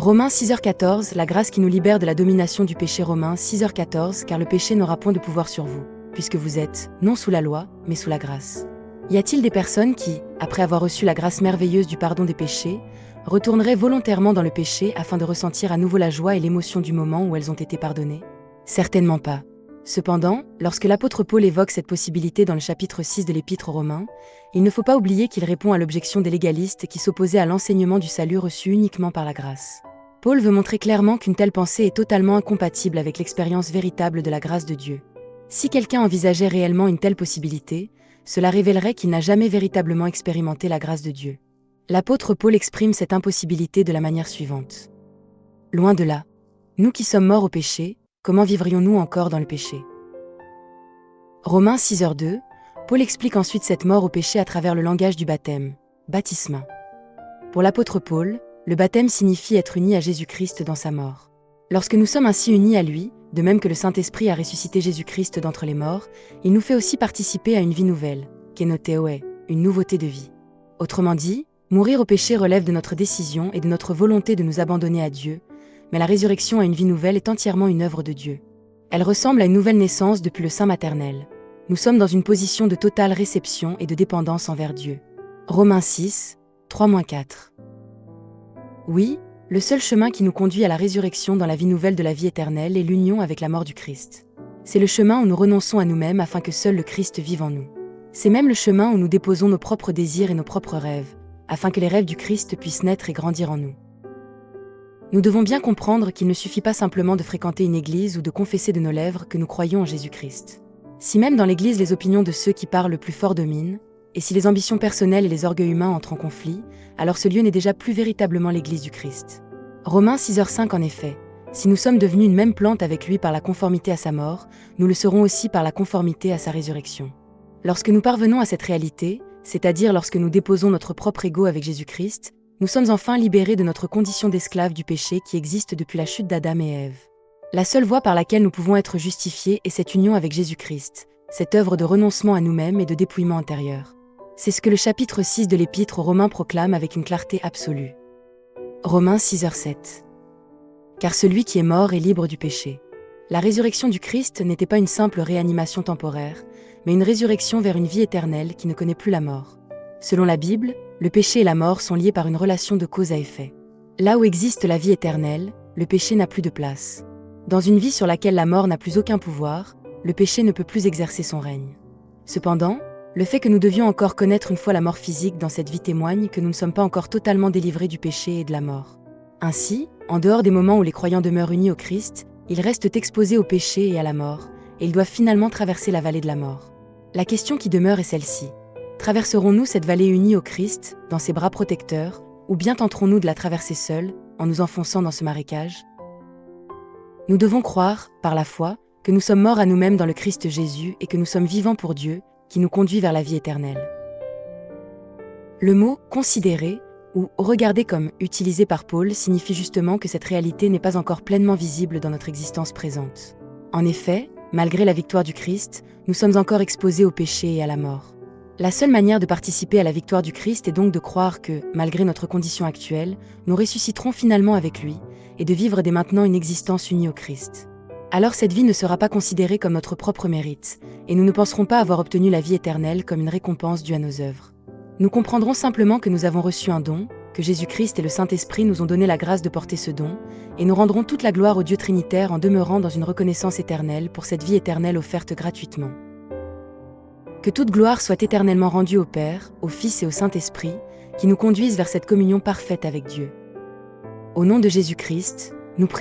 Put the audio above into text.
Romains 6h14, la grâce qui nous libère de la domination du péché. Romains 6h14, car le péché n'aura point de pouvoir sur vous, puisque vous êtes, non sous la loi, mais sous la grâce. Y a-t-il des personnes qui, après avoir reçu la grâce merveilleuse du pardon des péchés, retourneraient volontairement dans le péché afin de ressentir à nouveau la joie et l'émotion du moment où elles ont été pardonnées? Certainement pas. Cependant, lorsque l'apôtre Paul évoque cette possibilité dans le chapitre 6 de l'Épître aux Romains, il ne faut pas oublier qu'il répond à l'objection des légalistes qui s'opposaient à l'enseignement du salut reçu uniquement par la grâce. Paul veut montrer clairement qu'une telle pensée est totalement incompatible avec l'expérience véritable de la grâce de Dieu. Si quelqu'un envisageait réellement une telle possibilité, cela révélerait qu'il n'a jamais véritablement expérimenté la grâce de Dieu. L'apôtre Paul exprime cette impossibilité de la manière suivante. Loin de là. Nous qui sommes morts au péché, comment vivrions-nous encore dans le péché? Romains 6h2, Paul explique ensuite cette mort au péché à travers le langage du baptême, baptisma. Pour l'apôtre Paul, le baptême signifie être uni à Jésus-Christ dans sa mort. Lorsque nous sommes ainsi unis à lui, de même que le Saint-Esprit a ressuscité Jésus-Christ d'entre les morts, il nous fait aussi participer à une vie nouvelle, kénotéoé, une nouveauté de vie. Autrement dit, mourir au péché relève de notre décision et de notre volonté de nous abandonner à Dieu, mais la résurrection à une vie nouvelle est entièrement une œuvre de Dieu. Elle ressemble à une nouvelle naissance depuis le sein maternel. Nous sommes dans une position de totale réception et de dépendance envers Dieu. Romains 6, 3-4. Oui, le seul chemin qui nous conduit à la résurrection dans la vie nouvelle de la vie éternelle est l'union avec la mort du Christ. C'est le chemin où nous renonçons à nous-mêmes afin que seul le Christ vive en nous. C'est même le chemin où nous déposons nos propres désirs et nos propres rêves, afin que les rêves du Christ puissent naître et grandir en nous. Nous devons bien comprendre qu'il ne suffit pas simplement de fréquenter une église ou de confesser de nos lèvres que nous croyons en Jésus-Christ. Si même dans l'église les opinions de ceux qui parlent le plus fort dominent, et si les ambitions personnelles et les orgueils humains entrent en conflit, alors ce lieu n'est déjà plus véritablement l'église du Christ. Romains 6h5 en effet, si nous sommes devenus une même plante avec lui par la conformité à sa mort, nous le serons aussi par la conformité à sa résurrection. Lorsque nous parvenons à cette réalité, c'est-à-dire lorsque nous déposons notre propre ego avec Jésus-Christ, nous sommes enfin libérés de notre condition d'esclave du péché qui existe depuis la chute d'Adam et Ève. La seule voie par laquelle nous pouvons être justifiés est cette union avec Jésus-Christ, cette œuvre de renoncement à nous-mêmes et de dépouillement intérieur. C'est ce que le chapitre 6 de l'Épître aux Romains proclame avec une clarté absolue. Romains 6h7. Car celui qui est mort est libre du péché. La résurrection du Christ n'était pas une simple réanimation temporaire, mais une résurrection vers une vie éternelle qui ne connaît plus la mort. Selon la Bible, le péché et la mort sont liés par une relation de cause à effet. Là où existe la vie éternelle, le péché n'a plus de place. Dans une vie sur laquelle la mort n'a plus aucun pouvoir, le péché ne peut plus exercer son règne. Cependant, le fait que nous devions encore connaître une fois la mort physique dans cette vie témoigne que nous ne sommes pas encore totalement délivrés du péché et de la mort. Ainsi, en dehors des moments où les croyants demeurent unis au Christ, ils restent exposés au péché et à la mort, et ils doivent finalement traverser la vallée de la mort. La question qui demeure est celle-ci. Traverserons-nous cette vallée unie au Christ, dans ses bras protecteurs, ou bien tenterons-nous de la traverser seuls, en nous enfonçant dans ce marécage? Nous devons croire, par la foi, que nous sommes morts à nous-mêmes dans le Christ Jésus et que nous sommes vivants pour Dieu, qui nous conduit vers la vie éternelle. Le mot « considérer » ou « regarder » comme utilisé par Paul signifie justement que cette réalité n'est pas encore pleinement visible dans notre existence présente. En effet, malgré la victoire du Christ, nous sommes encore exposés au péché et à la mort. La seule manière de participer à la victoire du Christ est donc de croire que, malgré notre condition actuelle, nous ressusciterons finalement avec lui, et de vivre dès maintenant une existence unie au Christ. Alors cette vie ne sera pas considérée comme notre propre mérite, et nous ne penserons pas avoir obtenu la vie éternelle comme une récompense due à nos œuvres. Nous comprendrons simplement que nous avons reçu un don, que Jésus-Christ et le Saint-Esprit nous ont donné la grâce de porter ce don, et nous rendrons toute la gloire au Dieu Trinitaire en demeurant dans une reconnaissance éternelle pour cette vie éternelle offerte gratuitement. Que toute gloire soit éternellement rendue au Père, au Fils et au Saint-Esprit, qui nous conduisent vers cette communion parfaite avec Dieu. Au nom de Jésus-Christ,